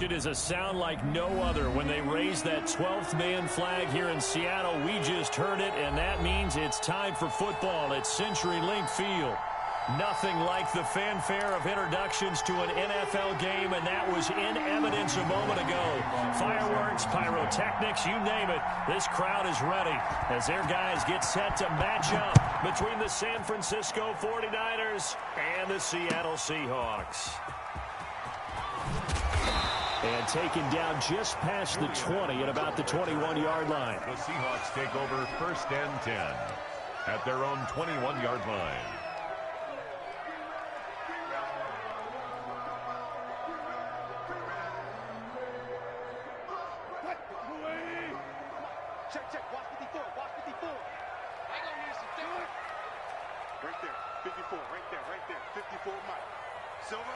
It is a sound like no other when they raise that 12th man flag here in Seattle. We just heard it, and that means it's time for football at CenturyLink Field. Nothing like the fanfare of introductions to an NFL game, and that was in evidence a moment ago. Fireworks, pyrotechnics, you name it. This crowd is ready as their guys get set to match up between the San Francisco 49ers and the Seattle Seahawks. And taken down just past the 20 at about the 21-yard line. The Seahawks take over 1st and 10 at their own 21-yard line. Check. Watch 54. Watch 54. Hang on here, some down. Right there. 54. Right there. 54 Mike. Silva.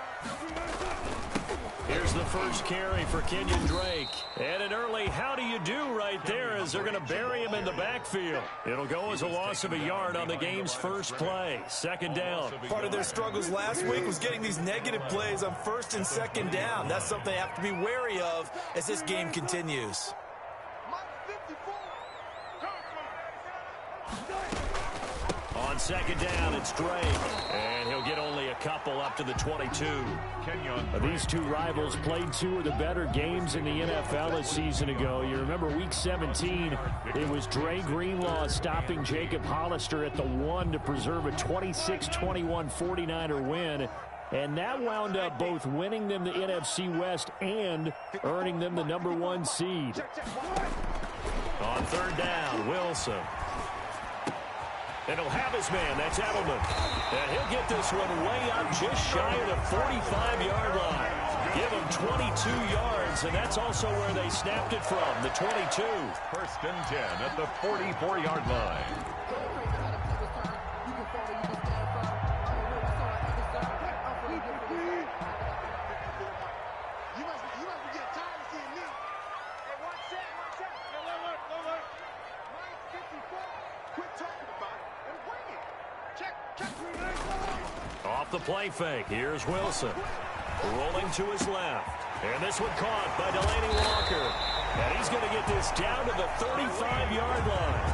Here's the first carry for Kenyon Drake. And an early how do you do right there as they're going to bury him in the backfield. It'll go as a loss of a yard on the game's first play. 2nd down. Part of their struggles last week was getting these negative plays on 1st and 2nd down. That's something they have to be wary of as this game continues. On 2nd down, it's Drake. And he'll get only a couple up to the 22. These two rivals played 2 of the better games in the NFL a season ago. You remember Week 17, it was Dre Greenlaw stopping Jacob Hollister at the 1 to preserve a 26-21 49er win. And that wound up both winning them the NFC West and earning them the #1 seed. On 3rd down, Wilson. And he'll have his man. That's Edelman. And he'll get this one way up just shy of the 45-yard line. Give him 22 yards, and that's also where they snapped it from, the 22. 1st and 10 at the 44-yard line. Off the play fake, here's Wilson. Rolling to his left. And this one caught by Delaney Walker. And he's going to get this down to the 35-yard line.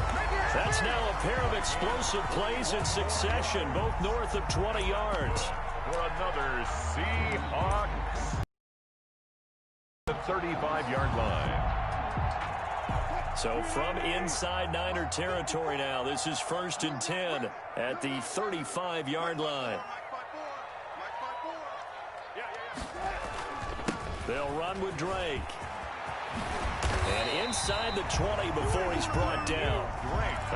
That's now a pair of explosive plays in succession, both north of 20 yards. For another Seahawks. The 35-yard line. So from inside Niner territory now, this is 1st and 10 at the 35-yard line. They'll run with Drake. And inside the 20 before he's brought down.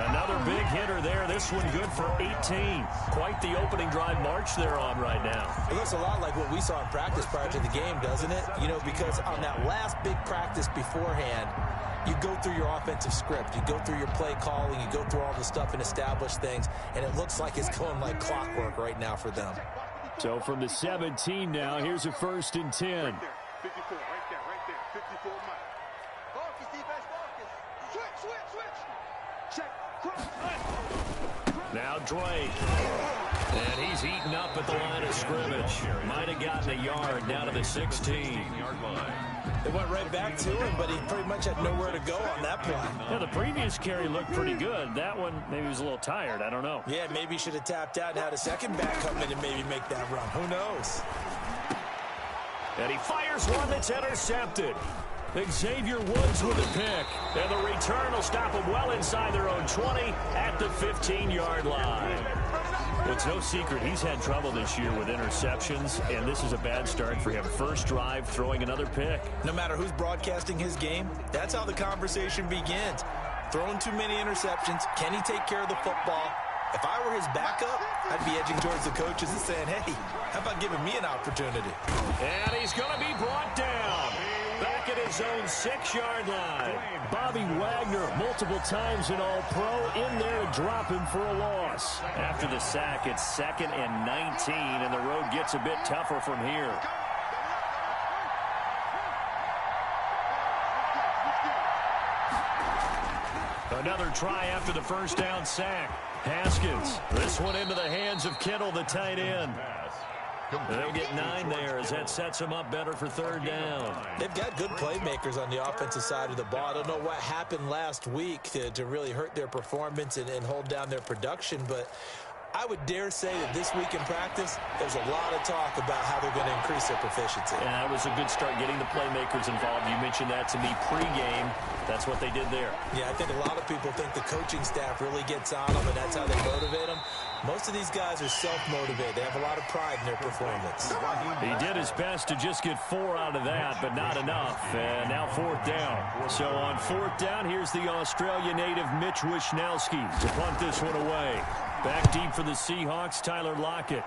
Another big hitter there. This one good for 18. Quite the opening drive march they're on right now. It looks a lot like what we saw in practice prior to the game, doesn't it? You know, because on that last big practice beforehand, you go through your offensive script. You go through your play calling. You go through all the stuff and establish things. And it looks like it's going like clockwork right now for them. So from the 17 now, here's a 1st and 10. 54, right there. 54 Mike. Focus, defense, focus. Switch. Check. Now Drake. And he's eaten up at the line of scrimmage. Might have gotten a yard down to the 16-yard line. They went right back to him, but he pretty much had nowhere to go on that play. Yeah, the previous carry looked pretty good. That one, maybe he was a little tired. I don't know. Yeah, maybe he should have tapped out and had a second back come in and maybe make that run. Who knows? And he fires one that's intercepted. Xavier Woods with a pick. And the return will stop them well inside their own 20 at the 15-yard line. It's no secret he's had trouble this year with interceptions, and this is a bad start for him. First drive, throwing another pick. No matter who's broadcasting his game, that's how the conversation begins. Throwing too many interceptions. Can he take care of the football? If I were his backup, I'd be edging towards the coaches and saying, hey, how about giving me an opportunity? And he's going to be brought down. Back at his own 6-yard line. Bobby Wagner, multiple times an All-Pro, in there to drop him for a loss. After the sack, it's 2nd and 19, and the road gets a bit tougher from here. Another try after the first down sack. Haskins, this one into the hands of Kittle, the tight end. They'll get 9 there as that sets them up better for third down. They've got good playmakers on the offensive side of the ball. I don't know what happened last week to really hurt their performance and hold down their production, but I would dare say that this week in practice, there's a lot of talk about how they're going to increase their proficiency. Yeah, that was a good start getting the playmakers involved. You mentioned that to me pregame. That's what they did there. Yeah, I think a lot of people think the coaching staff really gets on them, and that's how they motivate them. Most of these guys are self-motivated. They have a lot of pride in their performance. He did his best to just get 4 out of that, but not enough. And now 4th down. So on 4th down, here's the Australia native Mitch Wishnowski to punt this one away. Back deep for the Seahawks, Tyler Lockett.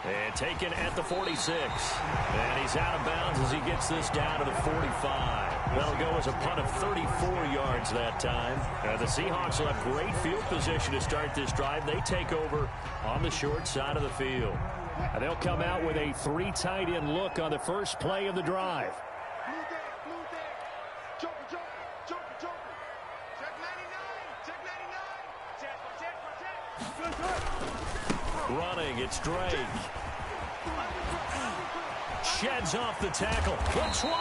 And taken at the 46. And he's out of bounds as he gets this down to the 45. That'll go as a punt of 34 yards that time. The Seahawks will have great field position to start this drive. They take over on the short side of the field. And they'll come out with a 3 tight end look on the first play of the drive. Running, it's Drake. Sheds off the tackle. The 20.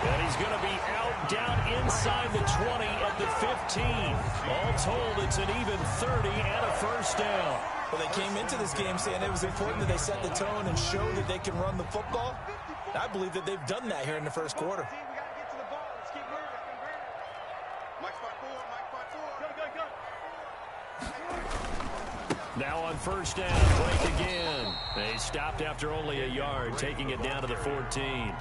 And he's going to be out down inside the 20 at the 15. All told, it's an even 30 and a first down. Well, they came into this game saying it was important that they set the tone and show that they can run the football. I believe that they've done that here in the first quarter. Now on first down, Drake again. They stopped after only a yard, taking it down to the 14.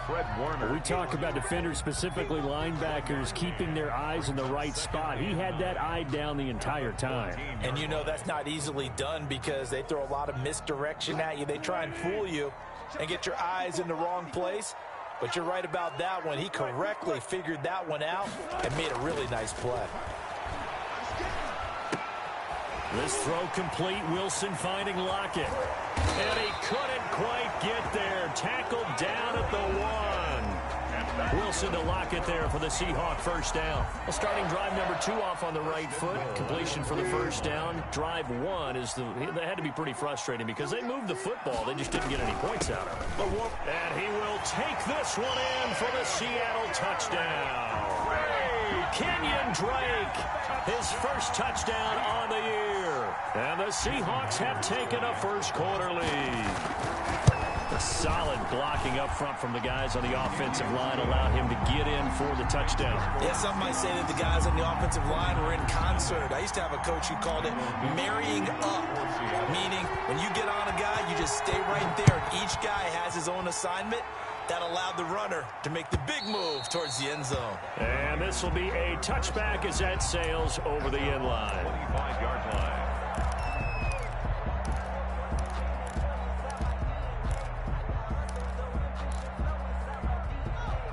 Fred Warner. We talk about defenders, specifically linebackers, keeping their eyes in the right spot. He had that eye down the entire time. And you know that's not easily done because they throw a lot of misdirection at you. They try and fool you and get your eyes in the wrong place. But you're right about that one. He correctly figured that one out and made a really nice play. This throw complete. Wilson finding Lockett. And he couldn't quite get there. Tackled down at the 1. Wilson to Lockett there for the Seahawk first down. Well, starting drive number 2 off on the right foot. Completion for the first down. Drive 1 is that had to be pretty frustrating because they moved the football. They just didn't get any points out of it. And he will take this one in for the Seattle touchdown. Kenyon Drake, his first touchdown on the year. And the Seahawks have taken a first quarter lead. A solid blocking up front from the guys on the offensive line allowed him to get in for the touchdown. Yeah, some might say that the guys on the offensive line were in concert. I used to have a coach who called it marrying up, meaning when you get on a guy, you just stay right there. And each guy has his own assignment. That allowed the runner to make the big move towards the end zone. And this will be a touchback as that sails over the end line. 25-yard line.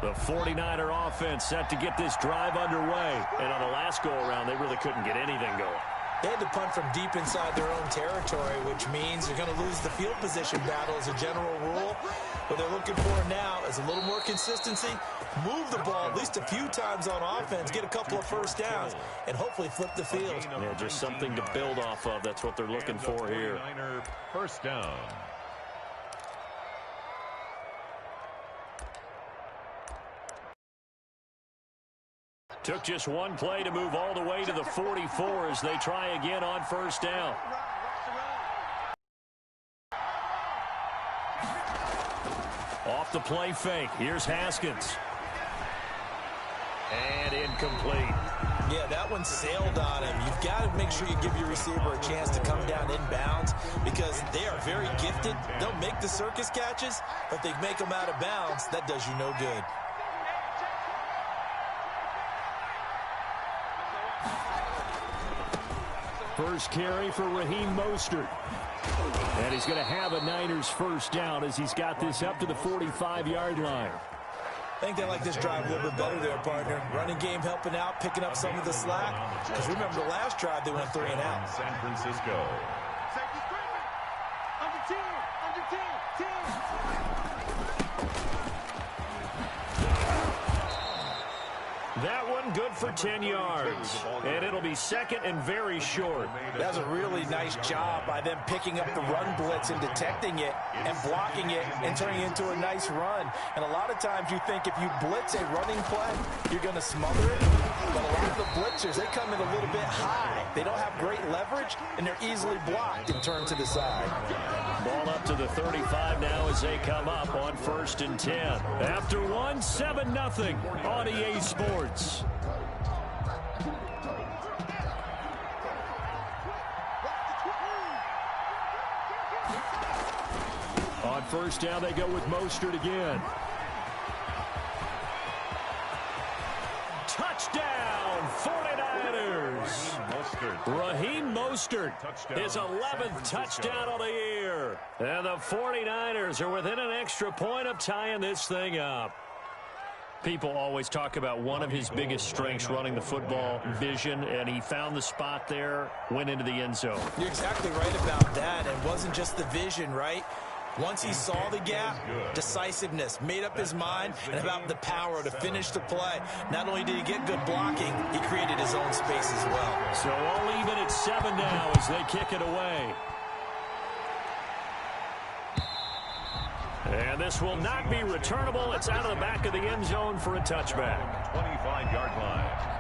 The 49er offense set to get this drive underway. And on the last go-around, they really couldn't get anything going. They had to punt from deep inside their own territory, which means they're going to lose the field position battle as a general rule. What they're looking for now is a little more consistency, move the ball at least a few times on offense, get a couple of first downs, and hopefully flip the field. Yeah, just something to build off of. That's what they're looking for here. First down. Took just one play to move all the way to the 44 as they try again on first down. Off the play fake. Here's Haskins. And incomplete. Yeah, that one sailed on him. You've got to make sure you give your receiver a chance to come down inbounds because they are very gifted. They'll make the circus catches, but if they make them out of bounds, that does you no good. First carry for Raheem Mostert. And he's going to have a Niners first down as he's got this up to the 45-yard line. I think they like this drive a little bit better there, partner. Running game helping out, picking up some of the slack. Because remember the last drive, they went 3 and out. San Francisco. That one good for 10 yards. And it'll be second and very short. That's a really nice job by them picking up the run blitz and detecting it and blocking it and turning it into a nice run. And a lot of times you think if you blitz a running play, you're going to smother it. But a lot of the blitzers, they come in a little bit high. They don't have great leverage, and they're easily blocked and turned to the side. Ball up to the 35 now as they come up on 1st and 10. After one, 7-0 on EA Sports. On 1st down, they go with Mostert again. Touchdown, 49ers. Raheem Mostert, his 11th touchdown of the year. And the 49ers are within an extra point of tying this thing up. People always talk about one of his biggest strengths running the football, vision, and he found the spot there, went into the end zone. You're exactly right about that. It wasn't just the vision, right? Once he saw the gap, decisiveness, made up his mind, and about the power to finish the play. Not only did he get good blocking, he created his own space as well. So all even at 7 now as they kick it away. And this will not be returnable. It's out of the back of the end zone for a touchback. 25-yard line.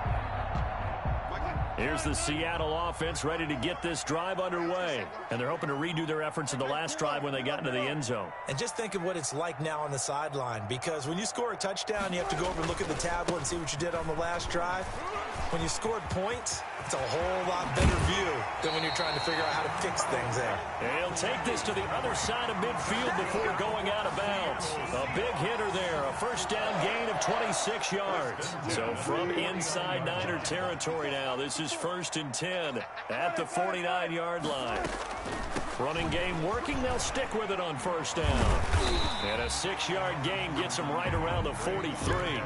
Here's the Seattle offense ready to get this drive underway. And they're hoping to redo their efforts in the last drive when they got into the end zone. And just think of what it's like now on the sideline, because when you score a touchdown, you have to go over and look at the tablet and see what you did on the last drive. When you scored points, it's a whole lot better view than when you're trying to figure out how to fix things there. And he'll take this to the other side of midfield before going out of bounds. A big hitter there, a first down gain of 26 yards. So from inside Niner territory now, this is 1st and 10 at the 49-yard line. Running game working, they'll stick with it on 1st down. And a 6-yard gain gets them right around the 43.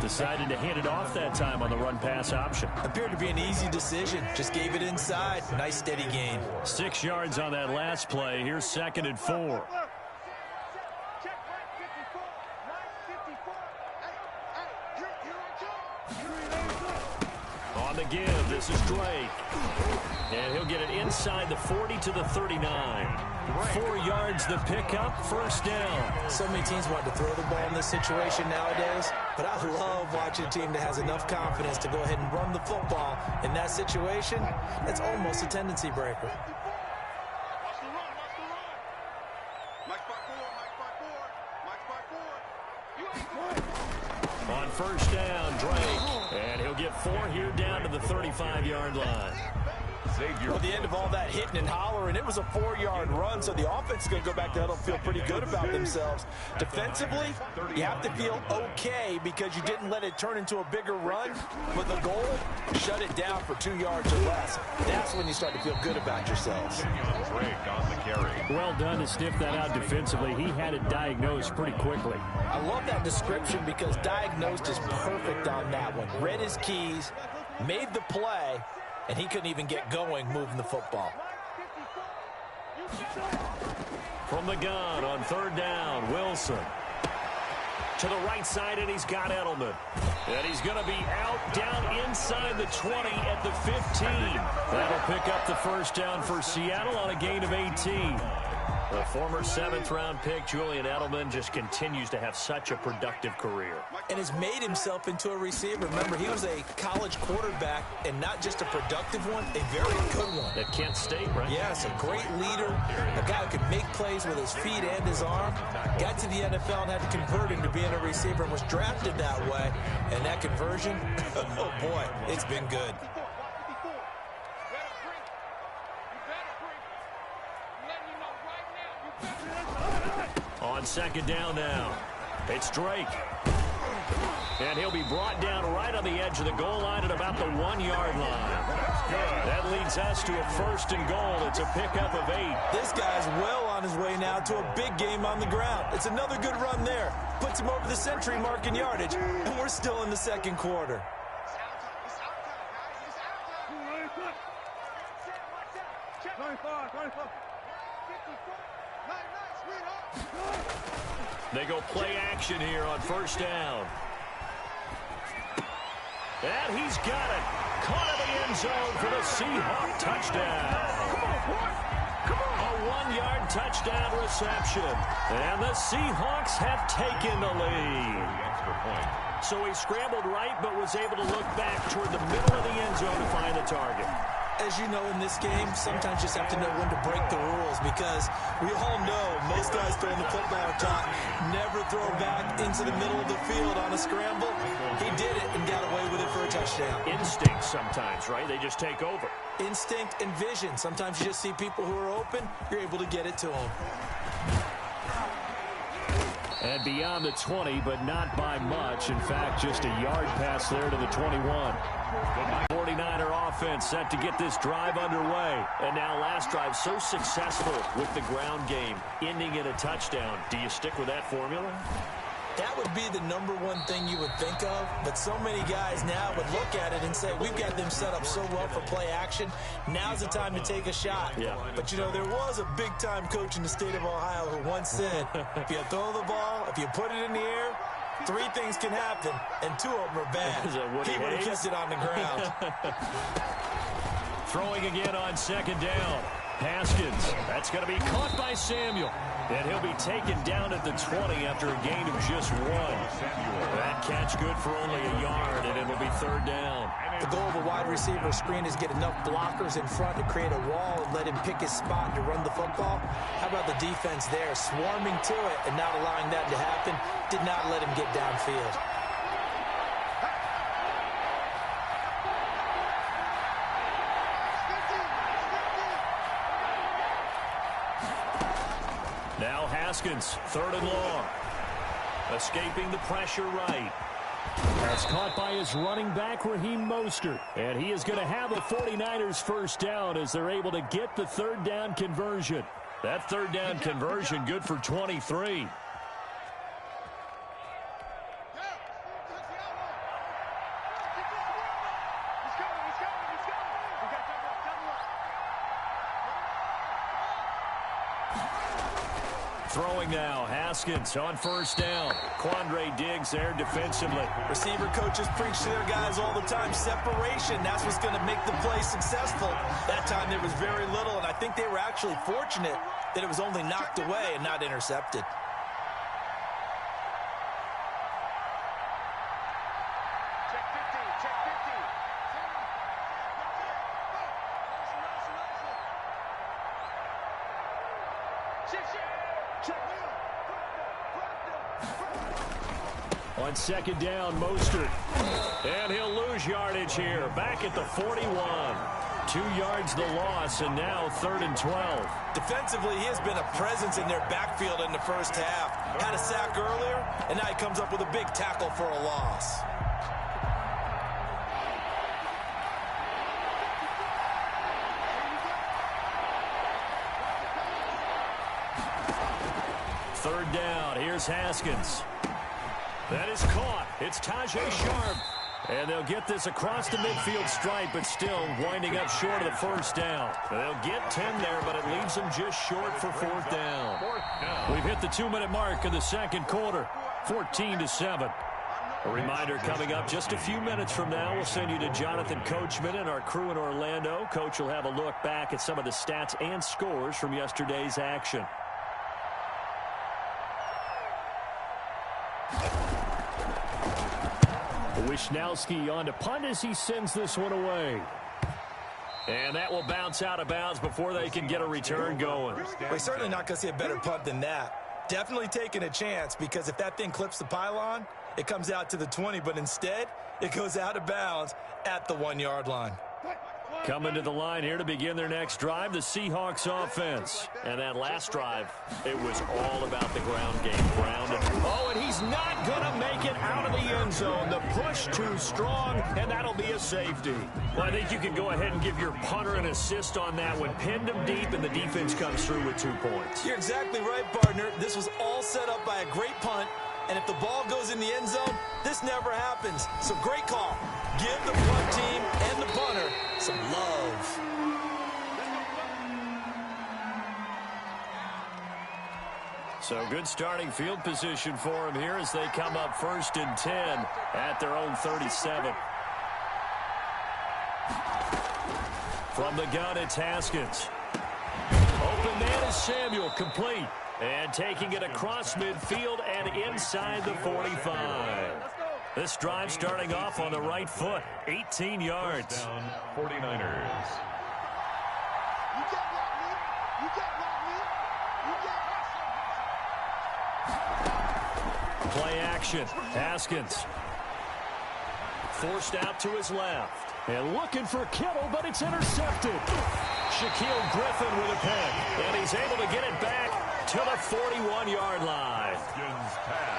Decided to hand it off that time on the run-pass option. Appeared to be an easy decision. Just gave it inside. Nice steady gain. 6 yards on that last play. Here's 2nd and 4. On the give, this is Drake. And he'll get it inside the 40 to the 39. 4 yards the pickup, 1st down. So many teams want to throw the ball in this situation nowadays, but I love watching a team that has enough confidence to go ahead and run the football. In that situation, it's almost a tendency breaker. On 1st down, Drake. And he'll get 4 here down to the 35-yard line. Well, the end of all that hitting and hollering, it was a 4-yard run, so the offense is going to go back to huddle and feel pretty good about themselves. Defensively, you have to feel okay because you didn't let it turn into a bigger run. But the goal, shut it down for 2 yards or less. That's when you start to feel good about yourselves. Well done to sniff that out defensively. He had it diagnosed pretty quickly. I love that description because diagnosed is perfect on that one. Read his keys, made the play, and he couldn't even get going moving the football. From the gun on 3rd down, Wilson. To the right side, and he's got Edelman. And he's going to be out down inside the 20 at the 15. That'll pick up the 1st down for Seattle on a gain of 18. The former 7th-round pick, Julian Edelman, just continues to have such a productive career. And has made himself into a receiver. Remember, he was a college quarterback, and not just a productive one, a very good one. At Kent State, right? Yes, a great leader, a guy who could make plays with his feet and his arm. Got to the NFL and had to convert him to being a receiver and was drafted that way. And that conversion, oh boy, it's been good. On 2nd down now, it's Drake. And he'll be brought down right on the edge of the goal line at about the 1-yard line. That leads us to a 1st and goal. It's a pickup of 8. This guy's well on his way now to a big game on the ground. It's another good run there. Puts him over the century mark in yardage, and we're still in the 2nd quarter. They go play action here on 1st down. And he's got it. Caught in the end zone for the Seahawks touchdown. A 1-yard touchdown reception. And the Seahawks have taken the lead. So he scrambled right, but was able to look back toward the middle of the end zone to find the target. As you know, in this game, sometimes you just have to know when to break the rules, because we all know most guys throwing the football are taught never throw back into the middle of the field on a scramble. He did it and got away with it for a touchdown. Instinct sometimes, right? They just take over. Instinct and vision. Sometimes you just see people who are open, you're able to get it to them. And beyond the 20, but not by much. In fact, just a yard pass there to the 21. 49er offense set to get this drive underway. And now last drive so successful with the ground game, ending in a touchdown. Do you stick with that formula? That would be the number one thing you would think of, but so many guys now would look at it and say, we've got them set up so well for play action. Now's the time to take a shot. Yeah. But, you know, there was a big-time coach in the state of Ohio who once said, if you throw the ball, if you put it in the air, 3 things can happen, and 2 of them are bad. He would have kept it on the ground. Throwing again on second down. Haskins. That's going to be caught by Samuel. And he'll be taken down at the 20 after a gain of just 1. That catch good for only a yard, and it'll be 3rd down. The goal of a wide receiver screen is get enough blockers in front to create a wall and let him pick his spot to run the football. How about the defense there, swarming to it and not allowing that to happen? Did not let him get downfield. Now Haskins, 3rd and long. Escaping the pressure right. That's caught by his running back, Raheem Mostert. And he is going to have the 49ers first down as they're able to get the 3rd down conversion. That 3rd down conversion good for 23. Throwing now, Haskins on 1st down. Quandre Diggs there defensively. Receiver coaches preach to their guys all the time. Separation, that's what's going to make the play successful. That time there was very little, and I think they were actually fortunate that it was only knocked away and not intercepted. On 2nd down, Mostert. And he'll lose yardage here. Back at the 41. 2 yards the loss, and now 3rd and 12. Defensively, he has been a presence in their backfield in the first half. Had a sack earlier, and now he comes up with a big tackle for a loss. Third down. Here's Haskins. That is caught. It's Tajay Sharp. And they'll get this across the midfield stripe, but still winding up short of the first down. They'll get 10 there, but it leaves them just short for 4th down. We've hit the 2-minute mark in the 2nd quarter, 14-7. A reminder coming up just a few minutes from now, we'll send you to Jonathan Coachman and our crew in Orlando. Coach will have a look back at some of the stats and scores from yesterday's action. Wishnowski on to punt as he sends this one away. And that will bounce out of bounds before they can get a return going. We're certainly not going to see a better punt than that. Definitely taking a chance, because if that thing clips the pylon, it comes out to the 20, but instead it goes out of bounds at the 1-yard line. Coming to the line here to begin their next drive, the Seahawks offense. And that last drive, it was all about the ground game. Oh, and he's not going to make it out of the end zone. The push too strong, and that'll be a safety. Well, I think you can go ahead and give your punter an assist on that one. Pinned him deep, and the defense comes through with 2 points. You're exactly right, partner. This was all set up by a great punt. And if the ball goes in the end zone, this never happens. So great call. Give the punt team and the punter some love. So good starting field position for him here as they come up 1st and 10 at their own 37. From the gun, it's Haskins. Open man is Samuel, complete. And taking it across midfield and inside the 45. This drive starting off on the right foot, 18 yards. First down, 49ers. Play action. Haskins. Forced out to his left. And looking for Kittle, but it's intercepted. Shaquille Griffin with a pick. And he's able to get it back to the 41-yard line.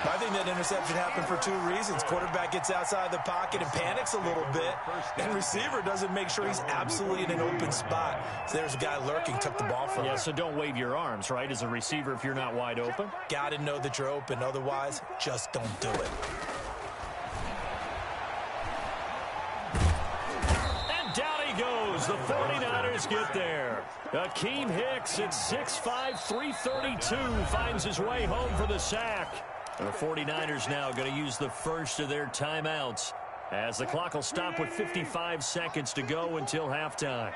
I think that interception happened for two reasons. Quarterback gets outside the pocket and panics a little bit. And receiver doesn't make sure he's absolutely in an open spot. So there's a guy lurking, took the ball from him. Yeah, so don't wave your arms, right, as a receiver if you're not wide open. Got to know that you're open. Otherwise, just don't do it. Goes. The 49ers get there. Akeem Hicks at 6'5", 332 finds his way home for the sack. And the 49ers now going to use the first of their timeouts as the clock will stop with 55 seconds to go until halftime.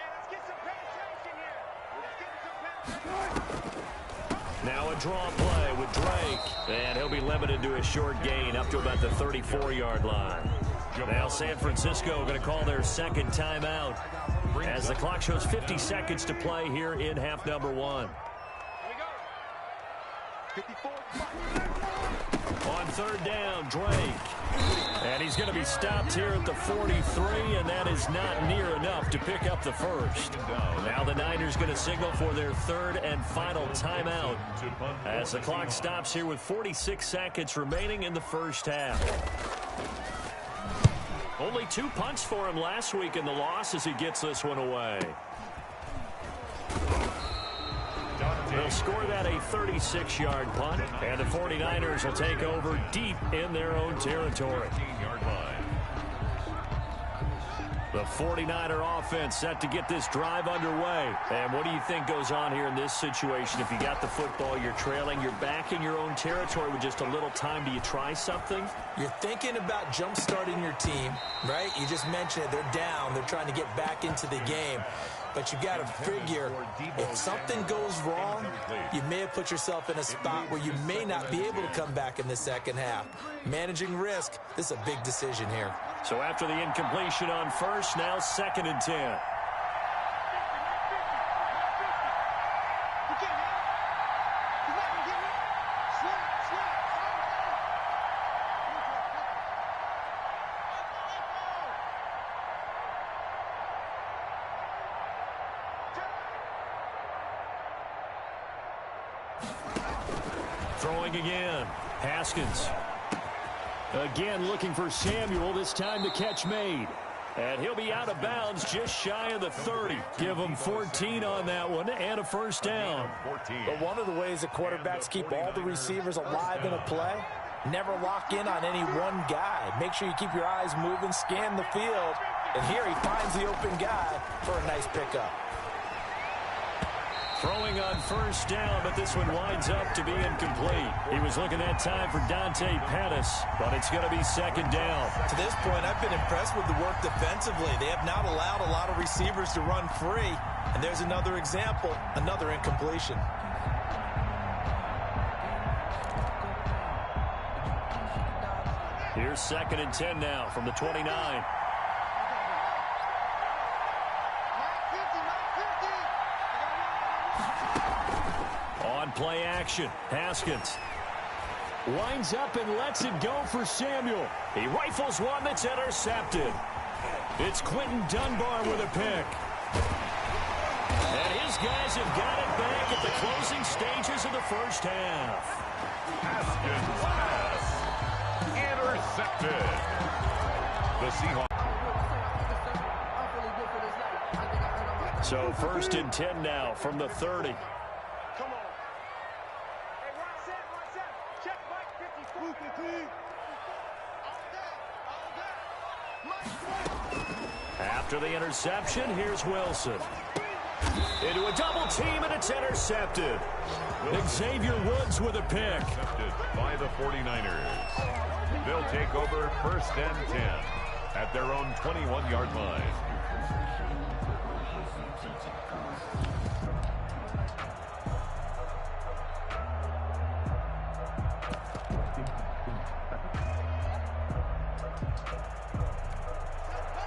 Now a draw play with Drake. And he'll be limited to a short gain up to about the 34-yard line. Now San Francisco going to call their second timeout as the clock shows 50 seconds to play here in half number one. On third down, Drake. And he's going to be stopped here at the 43, and that is not near enough to pick up the first. Now the Niners going to signal for their third and final timeout as the clock stops here with 46 seconds remaining in the first half. Only 2 punts for him last week in the loss as he gets this one away. They'll score that a 36-yard punt, and the 49ers will take over deep in their own territory. The 49er offense set to get this drive underway. And what do you think goes on here in this situation? If you got the football, you're trailing, you're back in your own territory with just a little time. Do you try something? You're thinking about jump-starting your team, right? You just mentioned it. They're down. They're trying to get back into the game. But you got to figure if something goes wrong, you may have put yourself in a spot where you may not be able to come back in the second half. Managing risk, this is a big decision here. So after the incompletion on first, now 2nd and 10. Throwing again. Haskins. Again looking for Samuel, this time the catch made. And he'll be out of bounds just shy of the 30. Give him 14 on that one and a first down. But one of the ways that quarterbacks keep all the receivers alive in a play, never lock in on any one guy. Make sure you keep your eyes moving, scan the field. And here he finds the open guy for a nice pickup. Throwing on first down, but this one winds up to be incomplete. He was looking that time for Dante Pettis, but it's going to be 2nd down. To this point, I've been impressed with the work defensively. They have not allowed a lot of receivers to run free. And there's another example, another incompletion. Here's 2nd and 10 now from the 29. On play action, Haskins winds up and lets it go for Samuel. He rifles one that's intercepted. It's Quentin Dunbar with a pick. And his guys have got it back at the closing stages of the first half. Haskins pass intercepted. The Seahawks. So 1st and 10 now from the 30. After the interception, here's Wilson. Into a double team, and it's intercepted. Xavier Woods with a pick. By the 49ers. They'll take over 1st and 10 at their own 21-yard line.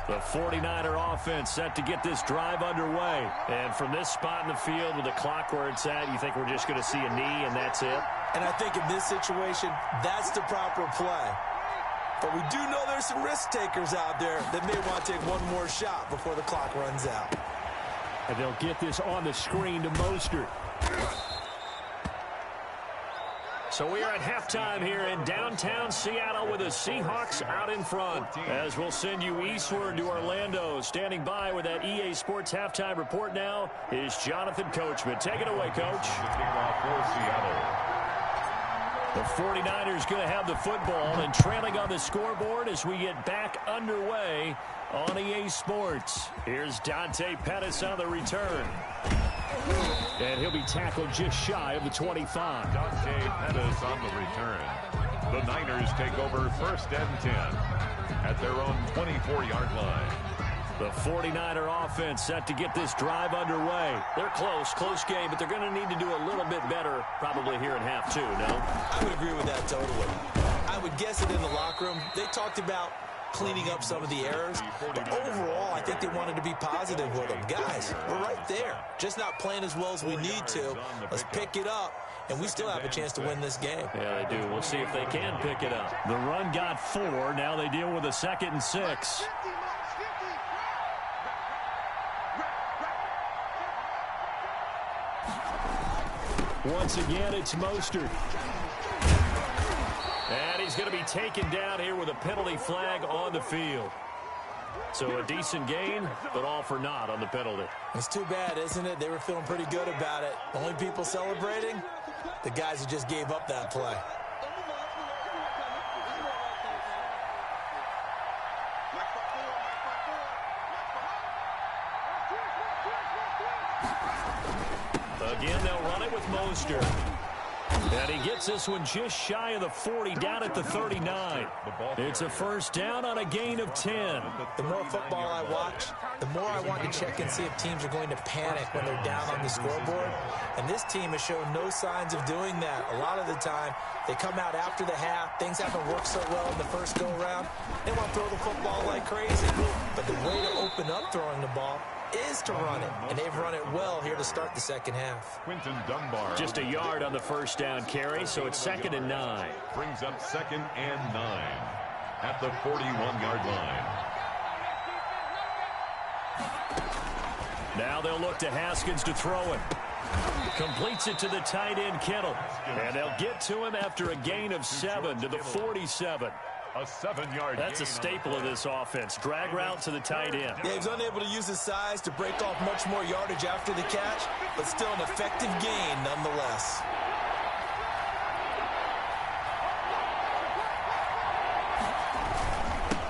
The 49er offense set to get this drive underway. And from this spot in the field with the clock where it's at, you think we're just going to see a knee and that's it? And I think in this situation, that's the proper play. But we do know there's some risk takers out there that may want to take one more shot before the clock runs out. And they'll get this on the screen to Mostert. So we are at halftime here in downtown Seattle with the Seahawks out in front. As we'll send you eastward to Orlando. Standing by with that EA Sports halftime report now is Jonathan Coachman. Take it away, Coach. The 49ers going to have the football and trailing on the scoreboard as we get back underway on EA Sports. Here's Dante Pettis on the return. And he'll be tackled just shy of the 25. Dante Pettis on the return. The Niners take over 1st and 10 at their own 24-yard line. The 49er offense set to get this drive underway. They're close game, but they're going to need to do a little bit better probably here in half two, no? I would agree with that totally. I would guess it in the locker room. They talked about cleaning up some of the errors, but overall, I think they wanted to be positive with them. Guys, we're right there. Just not playing as well as we need to. Let's pick it up, and we still have a chance to win this game. Yeah, they do. We'll see if they can pick it up. The run got 4. Now they deal with a 2nd and 6. Once again, it's Mostert. And he's going to be taken down here with a penalty flag on the field. So a decent gain, but all for naught on the penalty. It's too bad, isn't it? They were feeling pretty good about it. Only people celebrating, the guys who just gave up that play. Again, they'll run it with Mostert. And he gets this one just shy of the 40, down at the 39. It's a first down on a gain of 10. The more football I watch, the more I want to check and see if teams are going to panic when they're down on the scoreboard. And this team has shown no signs of doing that. A lot of the time, they come out after the half. Things haven't worked so well in the first go-around. They want to throw the football like crazy. But the way to open up throwing the ball is to run it, and they've run it well here to start the second half. Quinton Dunbar. Just a yard on the first down carry, so it's 2nd and 9. Brings up 2nd and 9 at the 41-yard line. Now they'll look to Haskins to throw it. Completes it to the tight end, Kittle. And they'll get to him after a gain of 7 to the 47. A 7-yard That's a staple of this offense. Drag route to the tight end. Yeah, he's unable to use his size to break off much more yardage after the catch, but still an effective gain nonetheless.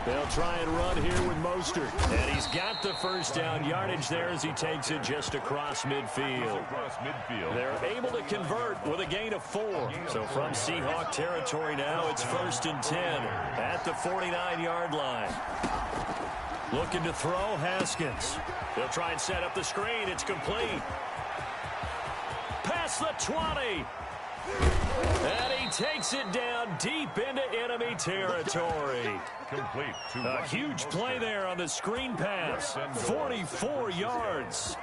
They'll try and run here with Mostert. And he's got the first down yardage there as he takes it just across midfield. They're able to convert with a gain of 4. So from Seahawk territory now, it's 1st and 10 at the 49-yard line. Looking to throw, Haskins. They'll try and set up the screen. It's complete. Past the 20. And he takes it down deep into enemy territory. Complete. A huge play there on the screen pass. 44 yards.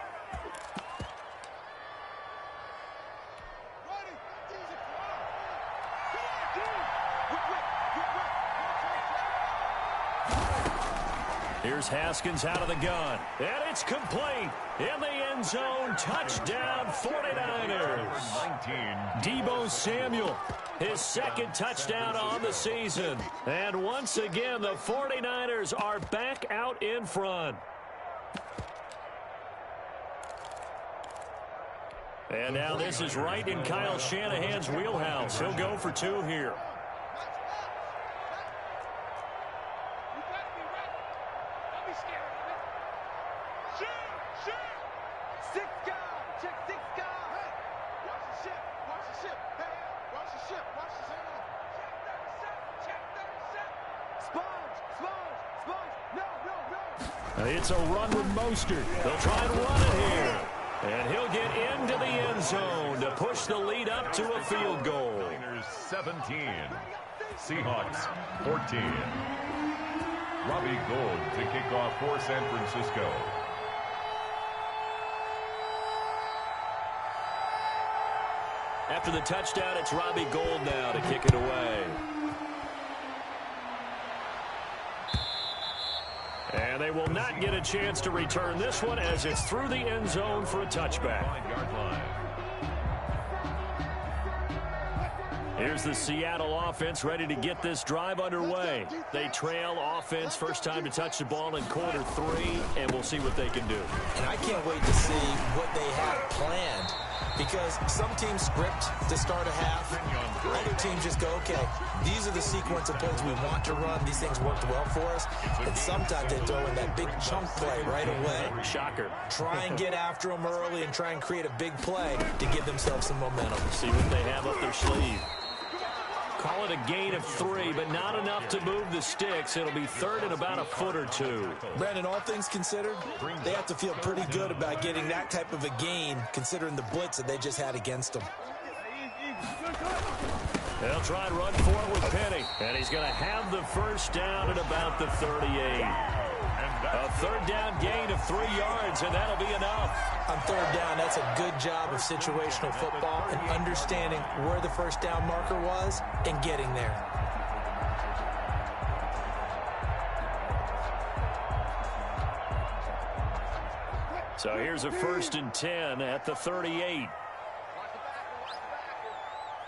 Here's Haskins out of the gun. And it's complete. In the end zone, touchdown 49ers. Deebo Samuel, his 2nd touchdown on the season. And once again, the 49ers are back out in front. And now this is right in Kyle Shanahan's wheelhouse. He'll go for 2 here. It's a run with Mostert. They'll try and run it here. And he'll get into the end zone to push the lead up to a field goal. Niners 17. Seahawks 14. Robbie Gould to kick off for San Francisco. After the touchdown, it's Robbie Gould now to kick it away. And they will not get a chance to return this one as it's through the end zone for a touchback. 5-yard line. Here's the Seattle offense ready to get this drive underway. They trail offense, first time to touch the ball in quarter 3, and we'll see what they can do. And I can't wait to see what they have planned, because some teams script to start a half. Other teams just go, okay, these are the sequence of plays we want to run. These things worked well for us. And sometimes they throw in that big chunk play right away. Shocker. Try and get after them early and try and create a big play to give themselves some momentum. See what they have up their sleeve. Call it a gain of 3, but not enough to move the sticks. It'll be third and about a foot or 2. Brandon, all things considered, they have to feel pretty good about getting that type of a gain, considering the blitz that they just had against them. They'll try and run for it with Penny, and he's going to have the first down at about the 38. A third down gain of 3 yards, and that'll be enough. On third down, that's a good job of situational football and understanding where the first down marker was and getting there. So here's a 1st and 10 at the 38.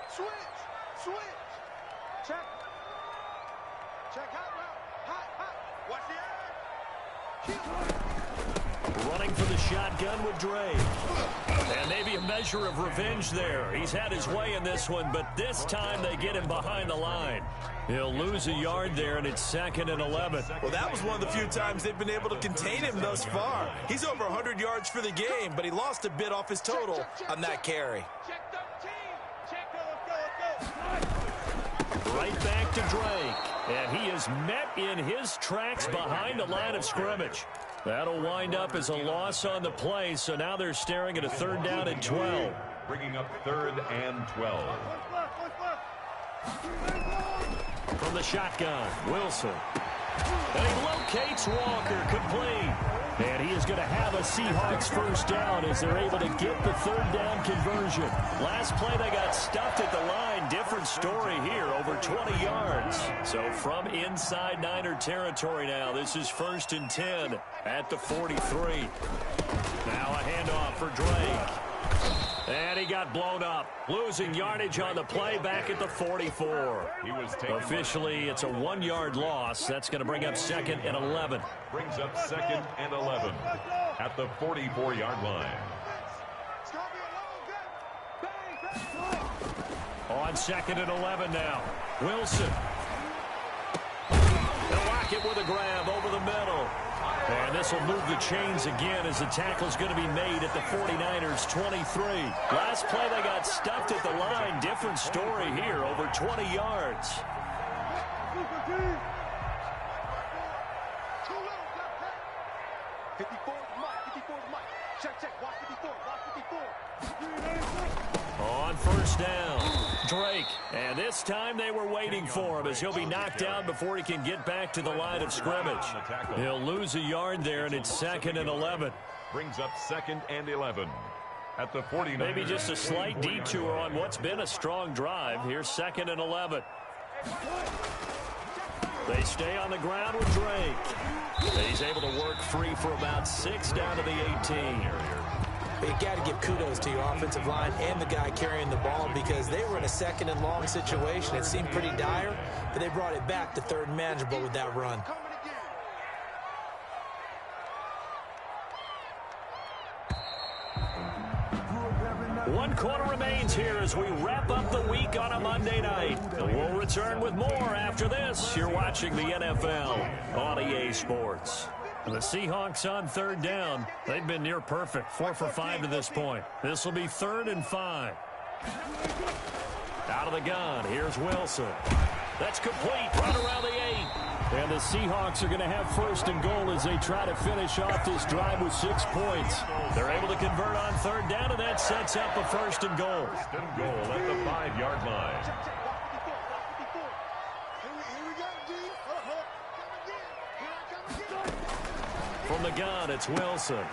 Switch. Check. Hot route. Watch the edge. Running for the shotgun with Dre. And maybe a measure of revenge there. He's had his way in this one, but this time they get him behind the line. He'll lose a yard there, and it's 2nd and 11. Well, that was one of the few times they've been able to contain him thus far. He's over 100 yards for the game, but he lost a bit off his total on that carry. Check 13. Check, go. Right back to Drake. And he is met in his tracks behind the line of scrimmage. That'll wind up as a loss on the play, so now they're staring at a 3rd down and 12. Bringing up 3rd and 12. From the shotgun, Wilson. And he locates Walker, complete. And he is going to have a Seahawks first down as they're able to get the 3rd down conversion. Last play they got stuffed at the line. Different story here, over 20 yards. So from inside Niner territory now, this is 1st and 10 at the 43. Now a handoff for Drake. And he got blown up, losing yardage on the play back at the 44. Officially, it's a 1-yard loss. That's going to bring up 2nd and 11. Brings up 2nd and 11 at the 44-yard line. On 2nd and 11 now. Wilson. They'll lock it with a grab over the middle. And this will move the chains again as the tackle is going to be made at the 49ers 23. Last play they got stuffed at the line. Different story here, over 20 yards. On 1st down, Drake. And this time they were waiting for him as he'll be knocked down before he can get back to the line of scrimmage. He'll lose a yard there, and it's 2nd and 11. Brings up 2nd and 11 at the 49. Maybe just a slight detour on what's been a strong drive. Here's 2nd and 11. They stay on the ground with Drake. And he's able to work free for about 6 down to the 18. But you got to give kudos to your offensive line and the guy carrying the ball, because they were in a 2nd and long situation. It seemed pretty dire, but they brought it back to 3rd and manageable with that run. One quarter remains here as we wrap up the week on a Monday night. We'll return with more after this. You're watching the NFL on EA Sports. The Seahawks on 3rd down. They've been near perfect, 4 for 5 to this point. This will be 3rd and 5. Out of the gun, here's Wilson. That's complete, right around the 8. And the Seahawks are going to have 1st and goal as they try to finish off this drive with 6 points. They're able to convert on 3rd down, and that sets up a 1st and goal. 1st and goal at the 5-yard line. From the gun, it's Wilson.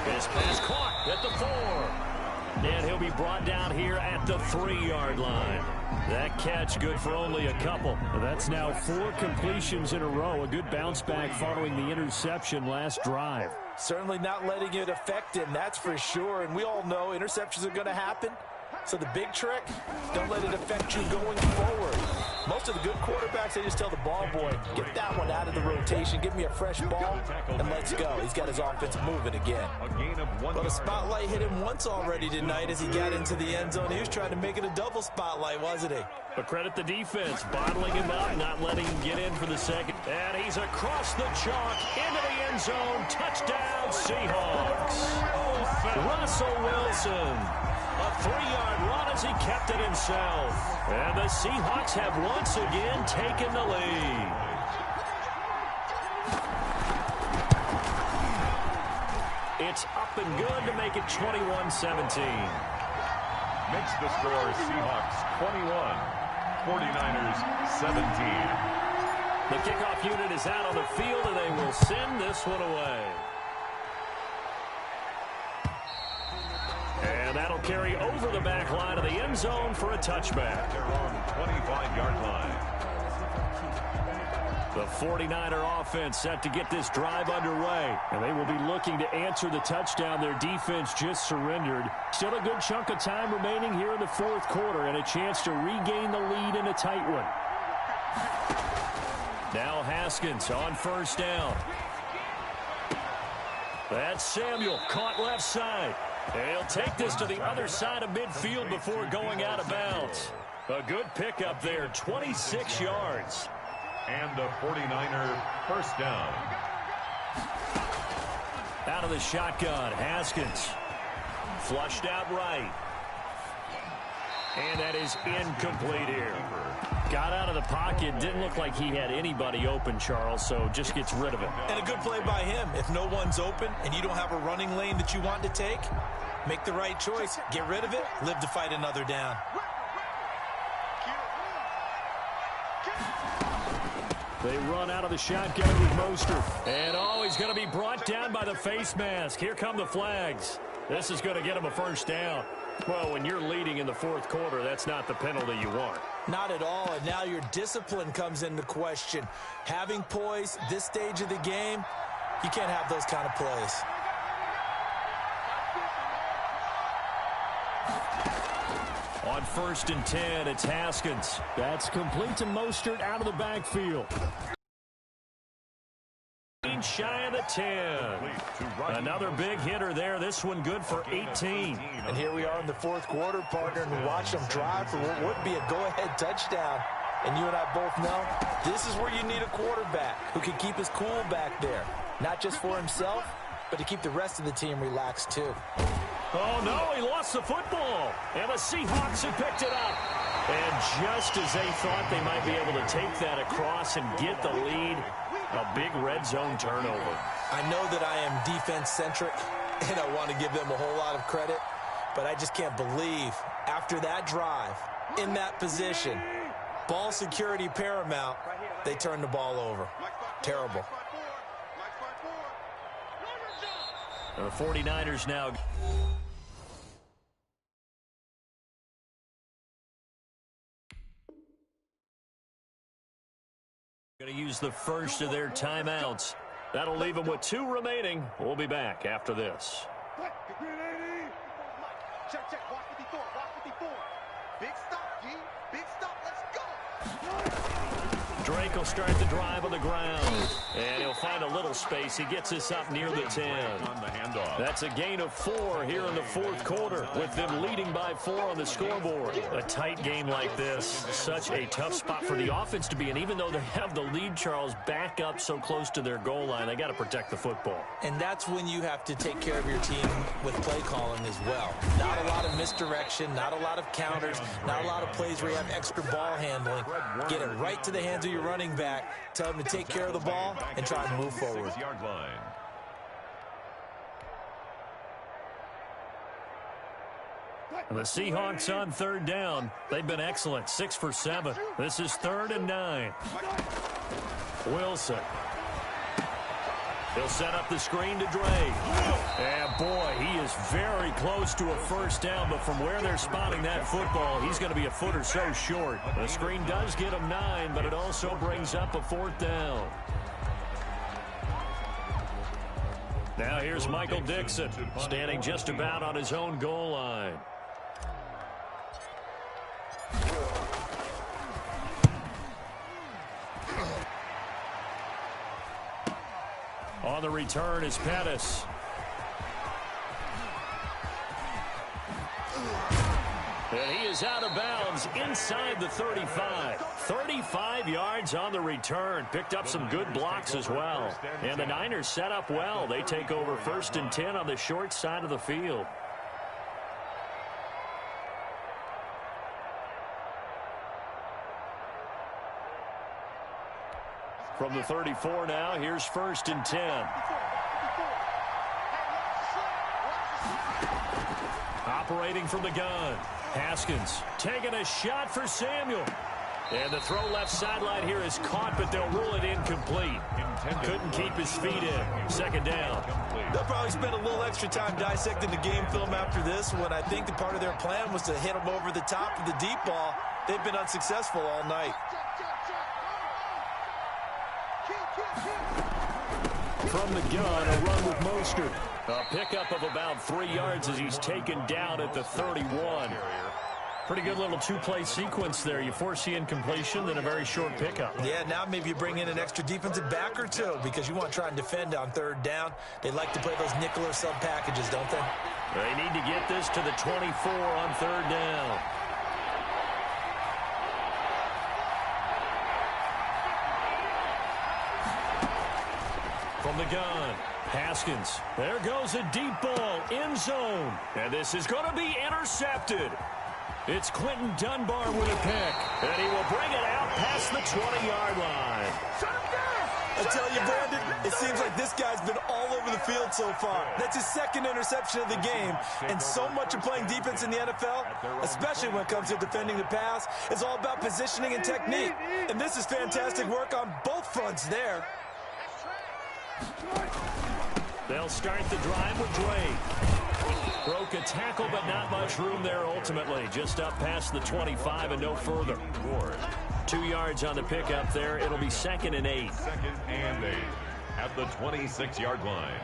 His pass caught at the 4. And he'll be brought down here at the 3-yard line. That catch good for only a couple. That's now 4 completions in a row. A good bounce back following the interception last drive. Certainly not letting it affect him, that's for sure. And we all know interceptions are going to happen. So the big trick, don't let it affect you going forward. Most of the good quarterbacks, they just tell the ball boy, get that one out of the rotation, give me a fresh ball, and let's go. He's got his offense moving again. But a spotlight hit him once already tonight as he got into the end zone. He was trying to make it a double spotlight, wasn't he? But credit the defense, bottling him up, not letting him get in for the second. And he's across the chalk, into the end zone. Touchdown, Seahawks. Russell Wilson. A 3-yard run as he kept it himself. And the Seahawks have once again taken the lead. It's up and good to make it 21-17. Makes the score Seahawks 21, 49ers 17. The kickoff unit is out on the field, and they will send this one away. And that'll carry over the back line of the end zone for a touchback. Their own 25-yard line. The 49er offense set to get this drive underway. And they will be looking to answer the touchdown their defense just surrendered. Still a good chunk of time remaining here in the 4th quarter and a chance to regain the lead in a tight one. Now Haskins on 1st down. That's Samuel caught left side. He'll take this to the other side of midfield before going out of bounds. A good pickup there, 26 yards. And a 49er first down. Out of the shotgun, Haskins. Flushed out right. And that is incomplete here. Got out of the pocket. Didn't look like he had anybody open, Charles, so just gets rid of it. And a good play by him. If no one's open and you don't have a running lane that you want to take, make the right choice. Get rid of it. Live to fight another down. They run out of the shotgun with Mostert. And, he's going to be brought down by the face mask. Here come the flags. This is going to get him a first down. Well, when you're leading in the 4th quarter, that's not the penalty you want. Not at all, and now your discipline comes into question. Having poise this stage of the game, you can't have those kind of plays. On 1st and 10, it's Haskins. That's complete to Mostert out of the backfield. Shy of the 10. Another big hitter there. This one good for 18. And here we are in the 4th quarter, partner, and we watch them drive for what would be a go-ahead touchdown. And you and I both know this is where you need a quarterback who can keep his cool back there. Not just for himself, but to keep the rest of the team relaxed too. Oh, no, he lost the football. And the Seahawks have picked it up. And just as they thought they might be able to take that across and get the lead, a big red zone turnover. I know that I am defense-centric, and I want to give them a whole lot of credit, but I just can't believe after that drive, in that position, ball security paramount, they turned the ball over. Terrible. The 49ers now. Going to use the first of their timeouts. That'll leave them with 2 remaining. We'll be back after this. Check, check. Watch 54. Watch 54. Big stop, G. Big stop. Let's go. Drake will start the drive on the ground. And he'll find a little space. He gets this up near the 10. On the handoff. That's a gain of 4 here in the 4th quarter, with them leading by 4 on the scoreboard. A tight game like this, such a tough spot for the offense to be in. Even though they have the lead, Charles, back up so close to their goal line, they got to protect the football. And that's when you have to take care of your team with play calling as well. Not a lot of misdirection, not a lot of counters, not a lot of plays where you have extra ball handling. Get it right to the hands of your running back, tell him to take care of the ball, and try and move forward. 6-yard line. The Seahawks on 3rd down. They've been excellent, 6 for 7. This is 3rd and 9. Wilson. He'll set up the screen to Drake. And, boy, he is very close to a first down, but from where they're spotting that football, he's going to be a foot or so short. The screen does get him 9, but it also brings up a 4th down. Now here's Michael Dixon, standing just about on his own goal line. On the return is Pettis. And he is out of bounds inside the 35. 35 yards on the return. Picked up some good blocks as well. And the Niners set up well. They take over 1st and 10 on the short side of the field. From the 34 now, here's 1st and 10. Operating from the gun. Haskins taking a shot for Samuel. And the throw left sideline here is caught, but they'll rule it incomplete. Couldn't keep his feet in. 2nd down. They'll probably spend a little extra time dissecting the game film after this one. I think the part of their plan was to hit them over the top of the deep ball. They've been unsuccessful all night. From the gun, a run with Mostert. A pickup of about 3 yards as he's taken down at the 31. Pretty good little two-play sequence there. You force the incompletion, then a very short pickup. Yeah, now maybe you bring in an extra defensive back or two because you want to try and defend on 3rd down. They like to play those nickel or sub packages, don't they? They need to get this to the 24 on 3rd down. From the gun, Haskins. There goes a deep ball, end zone. And this is going to be intercepted. It's Quentin Dunbar with a pick. And he will bring it out past the 20-yard line. I tell you, Brandon, it seems like this guy's been all over the field so far. That's his 2nd interception of the game. And so much of playing defense in the NFL, especially when it comes to defending the pass, is all about positioning and technique. And this is fantastic work on both fronts there. They'll start the drive with Drake. Broke a tackle, but not much room there ultimately. Just up past the 25 and no further. 2 yards on the pickup there. It'll be 2nd and 8. 2nd and 8 at the 26-yard line.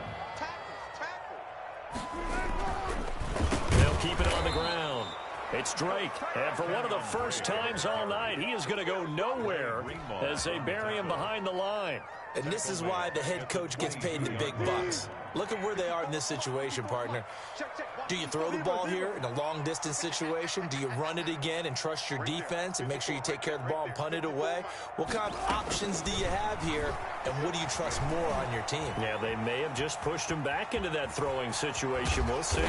They'll keep it on the ground. It's Drake, and for one of the first times all night, he is going to go nowhere as they bury him behind the line. And this is why the head coach gets paid the big bucks. Look at where they are in this situation, partner. Do you throw the ball here in a long-distance situation? Do you run it again and trust your defense and make sure you take care of the ball and punt it away? What kind of options do you have here, and what do you trust more on your team? Yeah, they may have just pushed him back into that throwing situation. We'll see.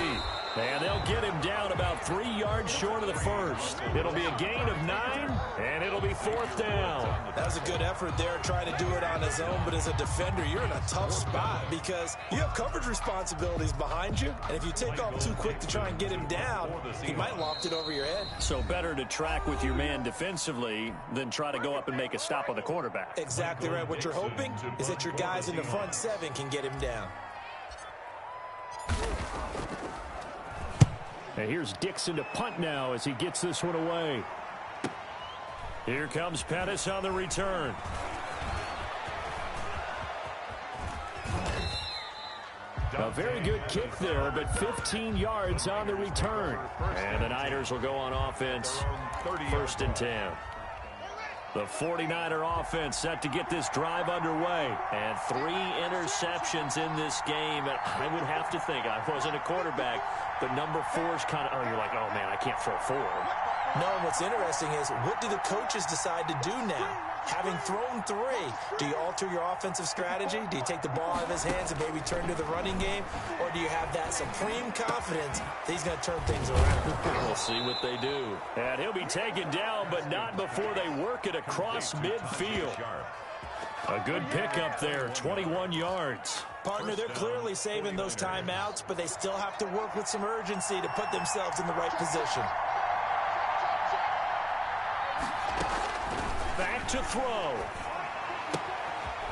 And they'll get him down about 3 yards short of the first. It'll be a gain of 9, and it'll be 4th down. That was a good effort there trying to do it on his own, but as a defender, you're in a tough spot because you have coverage responsibilities behind you, and if you take off too quick to try and get him down, he might loft it over your head. So better to track with your man defensively than try to go up and make a stop on the quarterback. Exactly right. What you're hoping is that your guys in the front 7 can get him down. And here's Dixon to punt now as he gets this one away. Here comes Pettis on the return. A very good kick there, but 15 yards on the return. And the Niners will go on offense, 1st and 10. The 49er offense set to get this drive underway. And 3 interceptions in this game. And I would have to think, I wasn't a quarterback, but number 4 is kind of, you're like, oh, man, I can't throw 4. No, what's interesting is, what do the coaches decide to do now? Having thrown 3, do you alter your offensive strategy? Do you take the ball out of his hands and maybe turn to the running game? Or do you have that supreme confidence that he's going to turn things around? We'll see what they do. And he'll be taken down, but not before they work it across midfield. A good pickup there, 21 yards. Partner, they're clearly saving those timeouts, but they still have to work with some urgency to put themselves in the right position. Back to throw.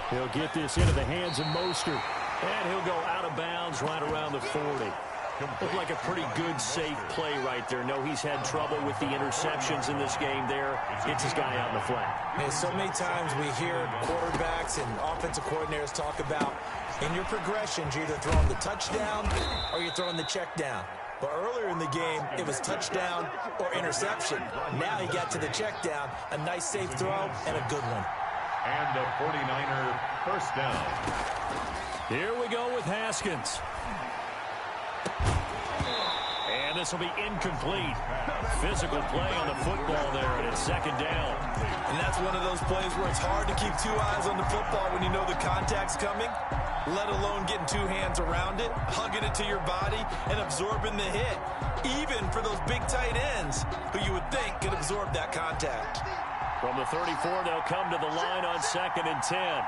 He'll get this into the hands of Mostert. And he'll go out of bounds right around the 40. Looked like a pretty good, safe play right there. No, he's had trouble with the interceptions in this game there. Gets his guy out in the flat. Hey, so many times we hear quarterbacks and offensive coordinators talk about in your progressions, you're either throwing the touchdown or you're throwing the check down. But earlier in the game, it was touchdown or interception. Now he got to the check down, a nice safe throw, and a good one. And a 49er first down. Here we go with Haskins. And this will be incomplete. Physical play on the football there, and it's second down. And that's one of those plays where it's hard to keep two eyes on the football when you know the contact's coming, let alone getting two hands around it, hugging it to your body, and absorbing the hit. Even for those big tight ends who you would think could absorb that contact. From the 34, they'll come to the line on 2nd and 10.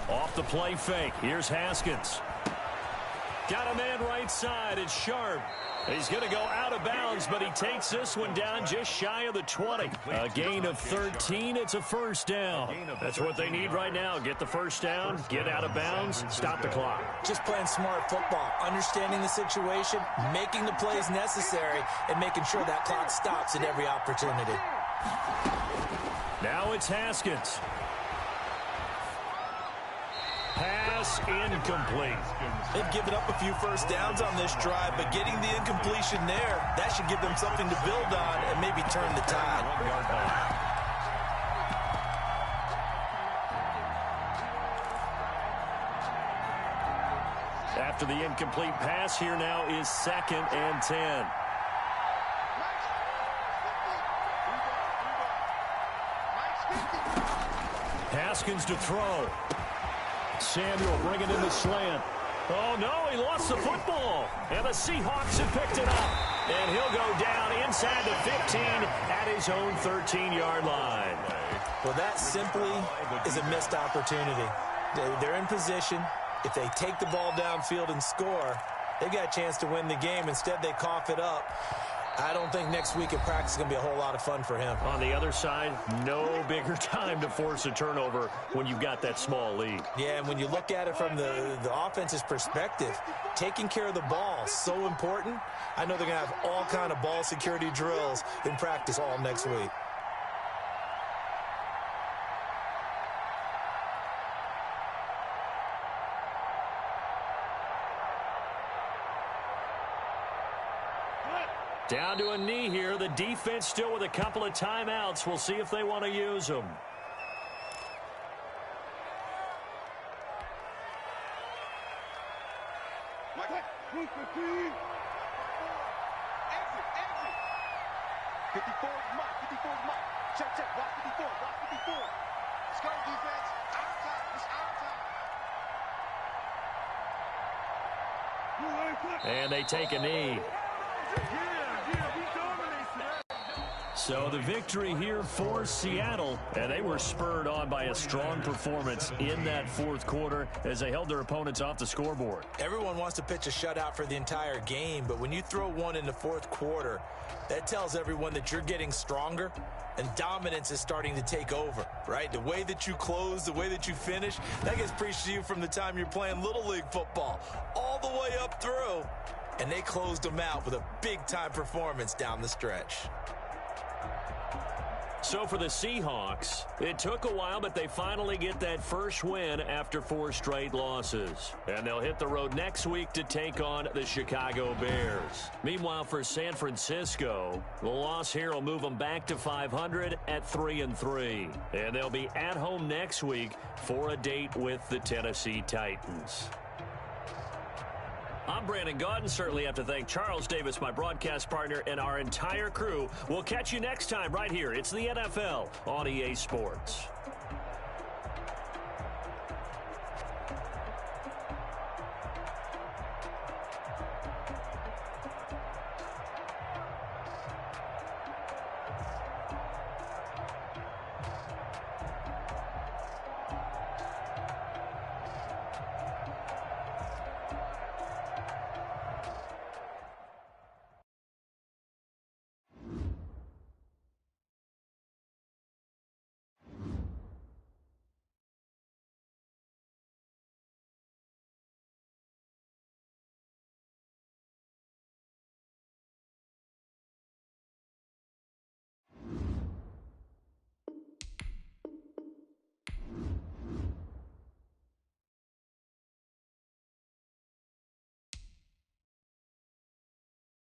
Off the play fake. Here's Haskins. Got a man right side. It's Sharp. He's going to go out of bounds, but he takes this one down just shy of the 20. A gain of 13. It's a first down. That's what they need right now. Get the first down, get out of bounds, stop the clock. Just playing smart football, understanding the situation, making the plays necessary, and making sure that clock stops at every opportunity. Now it's Haskins. Pass incomplete. They've given up a few first downs on this drive, but getting the incompletion there, that should give them something to build on and maybe turn the tide. After the incomplete pass, here now is 2nd and 10. Haskins to throw. Samuel bringing in the slant. Oh, no, he lost the football. And the Seahawks have picked it up. And he'll go down inside the 15 at his own 13-yard line. Well, that simply is a missed opportunity. They're in position. If they take the ball downfield and score, they've got a chance to win the game. Instead, they cough it up. I don't think next week in practice is going to be a whole lot of fun for him. On the other side, no bigger time to force a turnover when you've got that small lead. Yeah, and when you look at it from the offense's perspective, taking care of the ball is so important. I know they're going to have all kind of ball security drills in practice all next week. Down to a knee here. The defense still with a couple of timeouts. We'll see if they want to use them. Exit. 54 is Mike. 54 is Mike. Check. Block 54. Block 54. Let's go, defense. Our time. It's our time. And they take a knee. So the victory here for Seattle, and they were spurred on by a strong performance in that fourth quarter as they held their opponents off the scoreboard. Everyone wants to pitch a shutout for the entire game, but when you throw one in the fourth quarter, that tells everyone that you're getting stronger and dominance is starting to take over, right? The way that you close, the way that you finish, that gets preached to you from the time you're playing Little League football all the way up through. And they closed them out with a big-time performance down the stretch. So for the Seahawks, it took a while, but they finally get that first win after 4 straight losses. And they'll hit the road next week to take on the Chicago Bears. Meanwhile, for San Francisco, the loss here will move them back to 500 at 3-3. And they'll be at home next week for a date with the Tennessee Titans. I'm Brandon Gaudin. Certainly have to thank Charles Davis, my broadcast partner, and our entire crew. We'll catch you next time right here. It's the NFL on EA Sports.